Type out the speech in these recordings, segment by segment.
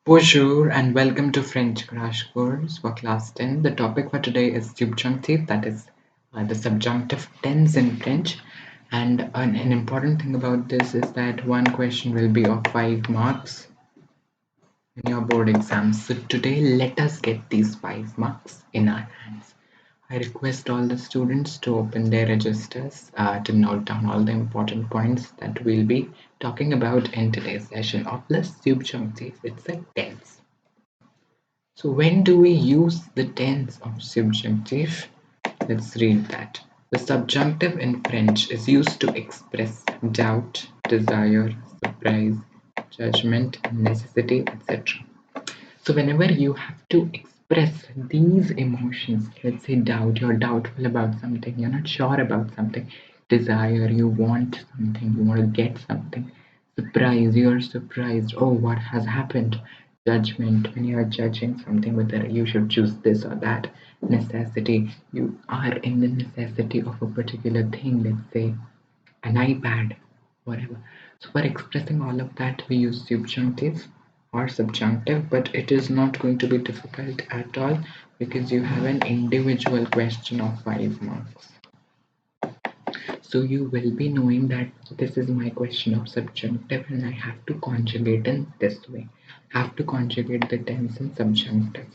Bonjour and welcome to French Crash Course for Class 10. The topic for today is subjunctive, that is the subjunctive tense in French. And an important thing about this is that one question will be of 5 marks in your board exam. So today let us get these 5 marks in our hands. I request all the students to open their registers to note down all the important points that we'll be talking about in today's session of the subjunctive. It's a tense. So when do we use the tense of subjunctive? Let's read that. The subjunctive in French is used to express doubt, desire, surprise, judgment, necessity, etc. So whenever you have to express these emotions, let's say doubt, you're doubtful about something, you're not sure about something, desire, you want something, you want to get something, surprise, you're surprised, oh, what has happened, judgment, when you're judging something, whether you should choose this or that, necessity, you are in the necessity of a particular thing, let's say an iPad, whatever. So for expressing all of that, we use subjunctive or subjunctive, but it is not going to be difficult at all because you have an individual question of 5 marks. So you will be knowing that this is my question of subjunctive and I have to conjugate in this way. Have to conjugate the tense in subjunctive.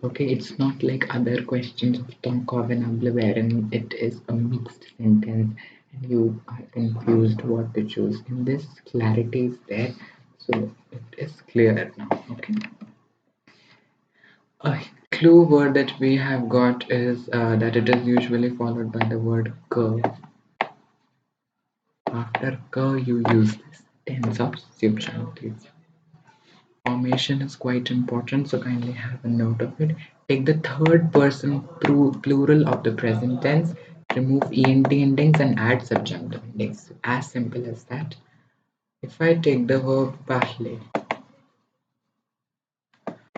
Okay, it's not like other questions of ton covenable wherein it is a mixed sentence and you are confused what to choose. In this, clarity is there, so it is clear now. Okay. A clue word that we have got is that it is usually followed by the word que. After que, you use this tense of subjunctive. Formation is quite important, so kindly have a note of it. Take the third person plural of the present tense, remove ent endings and add subjunctive endings. As simple as that. If I take the verb parler,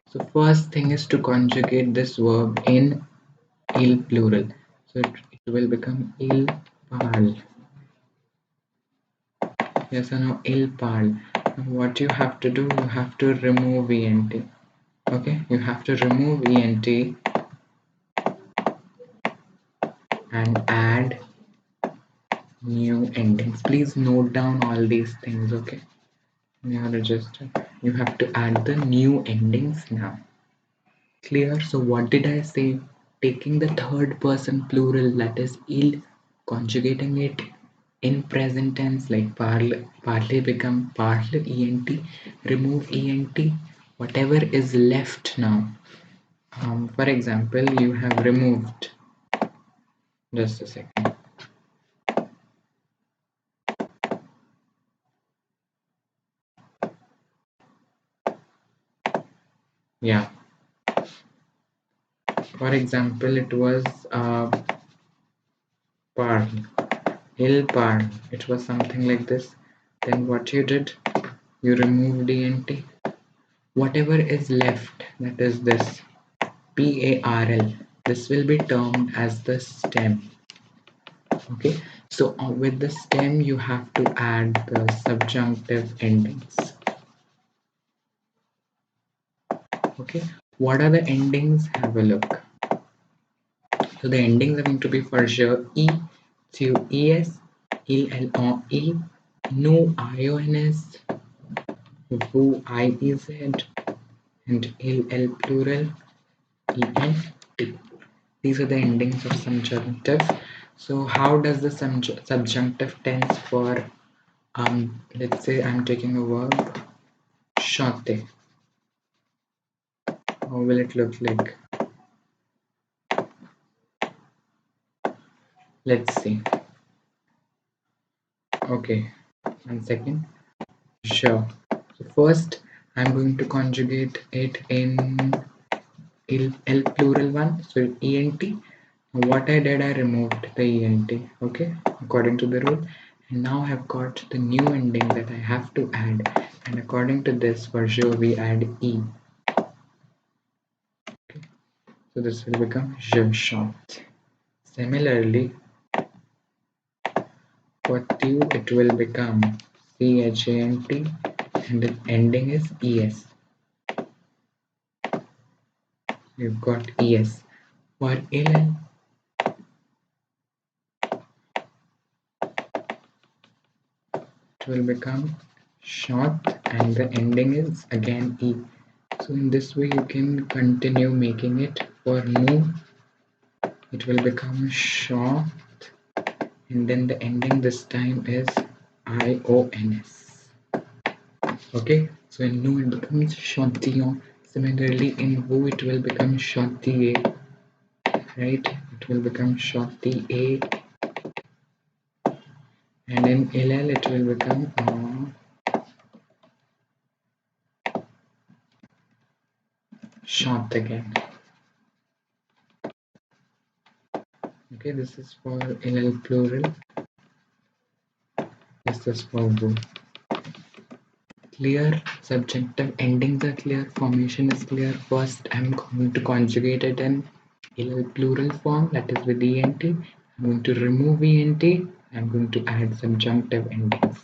so first thing is to conjugate this verb in il plural. So it will become il parle. Yes or no? Il parle. Now what you have to do, you have to remove ent. Okay, you have to remove ent and add new endings. Please note down all these things, okay? In your register, you have to add the new endings now. Clear? So what did I say? Taking the third person plural, that is il, conjugating it in present tense like parle, partly become parle, ent, remove ent, whatever is left now. For example, you have removed, just a second. Yeah. For example, it was parle, il parle. It was something like this. Then what you did, you removed ent. Whatever is left, that is this PARL, this will be termed as the stem. Okay, so with the stem, you have to add the subjunctive endings. Okay, what are the endings? Have a look. So the endings are going to be for sure E to ES, il, LO, E, no IONS, VU, IEZ, and il plural, ENT. These are the endings of subjunctive. So how does the subjunctive tense for let's say I'm taking a verb chanter. How will it look like? Let's see. Okay, 1 second. Sure. So first I'm going to conjugate it in L plural one, so ENT. What I did, I removed the ENT, okay, according to the rule. And now I've got the new ending that I have to add. And according to this, for sure, we add E. Okay. So this will become je chante. Similarly, for tu, it will become CHANT and the ending is ES. You've got es. For ill, it will become short and the ending is again e. So in this way you can continue making it. For no, it will become short and then the ending this time is ions. Okay, so in no it becomes chantillon. Similarly in who it will become chantier, right? It will become chantier, and in ill it will become chant again. Okay, this is for ill plural. This is for who. Clear, subjunctive endings are clear, formation is clear. First I'm going to conjugate it in ill plural form, that is with ent. I'm going to remove ent. I'm going to add subjunctive endings.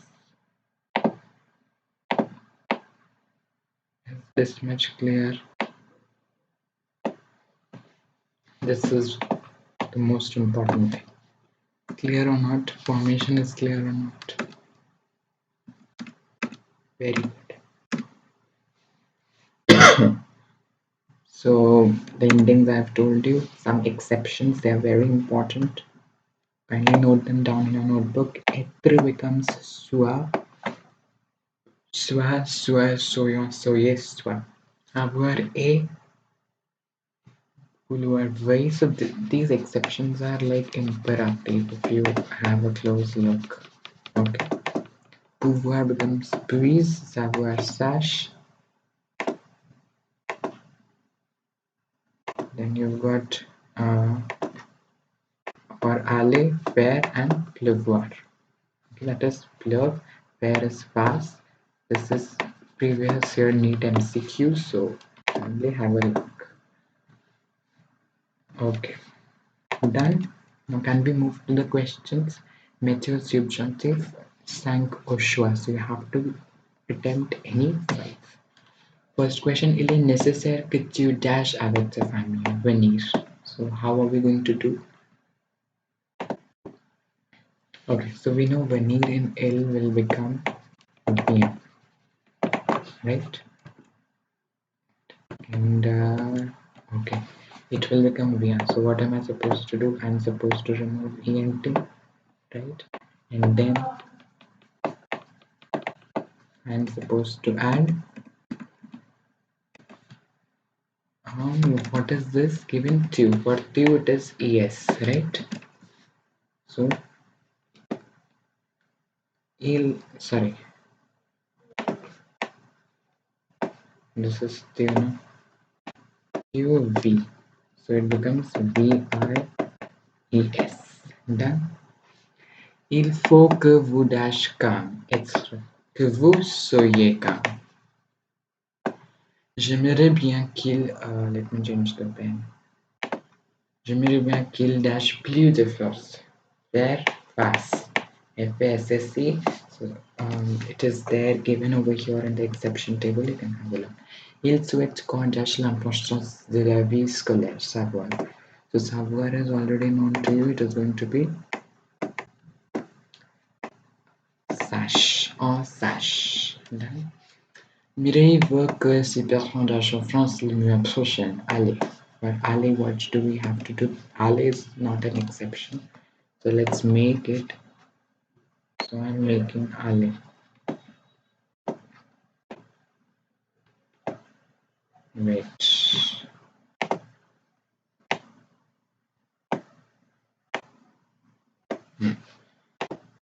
Is this much clear? This is the most important thing. Clear or not? Formation is clear or not? Very good. So the endings I've told you, some exceptions, they are very important. Kindly note them down in your notebook. Être becomes soit, soyons, soyez, soit. Avoir est, vouloir, veuille. So these exceptions are like imperative if you have a close look. Okay. Pouvoir becomes puis, savoir, sache. Then you've got for aller, faire, and pleuvoir. Okay, that is pleuve, faire is fast. This is previous year NEET MCQ, so kindly have a look. Okay, done. Now can we move to the questions? Méthode subjonctive, 5 au choix. So you have to attempt any 5. First question, il est nécessaire que tu dash avec ta famille. Venir. So how are we going to do? Okay, so we know venir in L will become bien, right? And okay, it will become bien. So what am I supposed to do? I'm supposed to remove ent, right? And then I'm supposed to add what is this given to? For to it is es, right? So sorry, this is the uv, so it becomes vies. Done. Il faut que vous dash calme, extra, que vous soyez calme. J'aimerais bien qu'il let me change the pen. J'aimerais bien qu'il dash plus de force. Faire face. FASSC. So it is there given over here in the exception table. You can have a look. Il souhaite qu'on dash l'importance de la vie scolaire. Savoir. So savoir is already known to you. It is going to be sache or sache. Done. Mireille veut que ses parents dash en France l'année prochaine. Allez. But allez, what do we have to do? Allez is not an exception. So let's make it. So I'm making allez. Wait.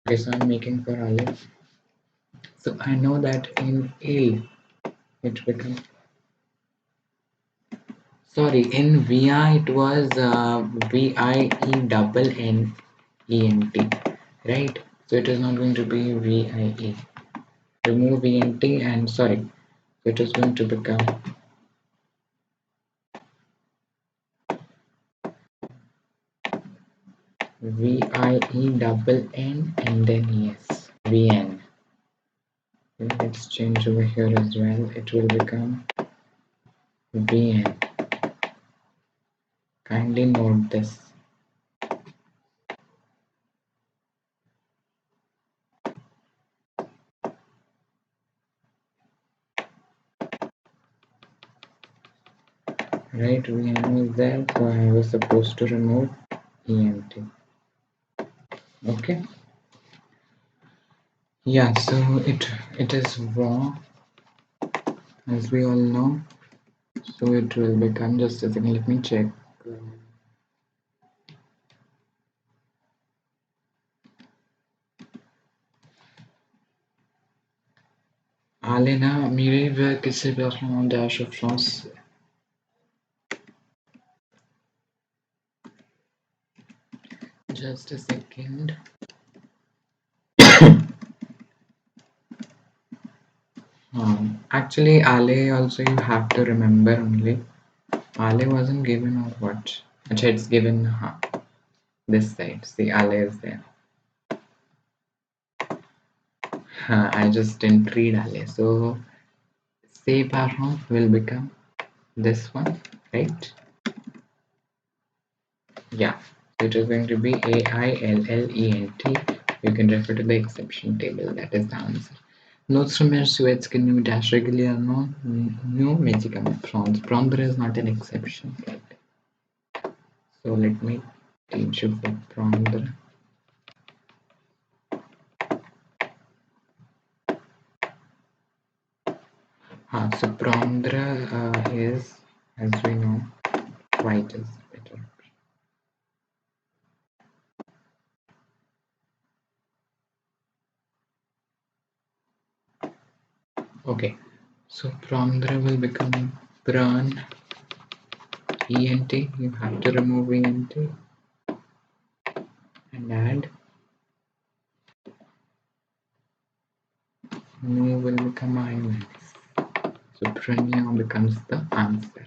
Okay, so I'm making for allez. So I know that in ill it becomes. Sorry, in VI it was VIE double NENT, right? So it is not going to be VIE. Remove ENT and sorry, so it is going to become VIE double N and then yes, VN. Let's change over here as well. It will become VN. Kindly note this. Right, VN is there, so I was supposed to remove ENT. Okay. Yeah, so it is wrong, as we all know. So it will become, just a second, let me check. Alena, Mireille veut que ces personnes dash of France. Just a second. Actually, Ale also you have to remember only. Ale wasn't given or what? Actually, it's given this side. See, Ale is there. I just didn't read Ale. So, say parent will become this one, right? Yeah. It is going to be AILLENT. You can refer to the exception table. That is the answer. Notre Suez can you dash régulièrement nos médicaments. Prendre is not an exception, right? So let me teach you for prendre. So prendre is, as we know, white is better. Okay, so prendre will become prun. ENT, you have to remove ENT and add. Nu will become INS. So prunion becomes the answer.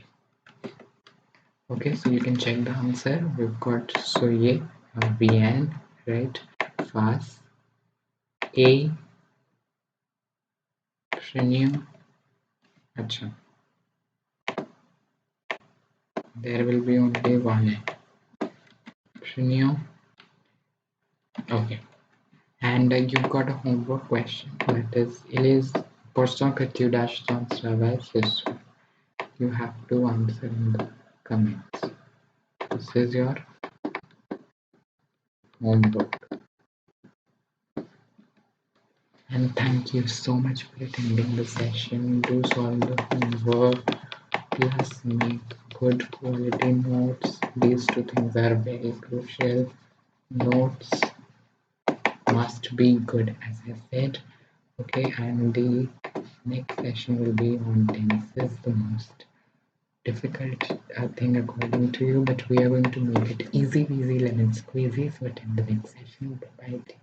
Okay, so you can check the answer. We've got soye, VN, right? Fast, A, prunion. Acha. There will be only one. Prunion. Okay. And you've got a homework question, that is, il est important que tu dash ton travail ce soir. You have to answer in the comments. This is your homework. And thank you so much for attending the session. Do solve the homework, plus make good quality notes. These two things are very crucial. Notes must be good, as I said. Okay, and the next session will be on tenses, the most difficult thing according to you, but we are going to make it easy, lemon squeezy. So attend the next session. Bye bye.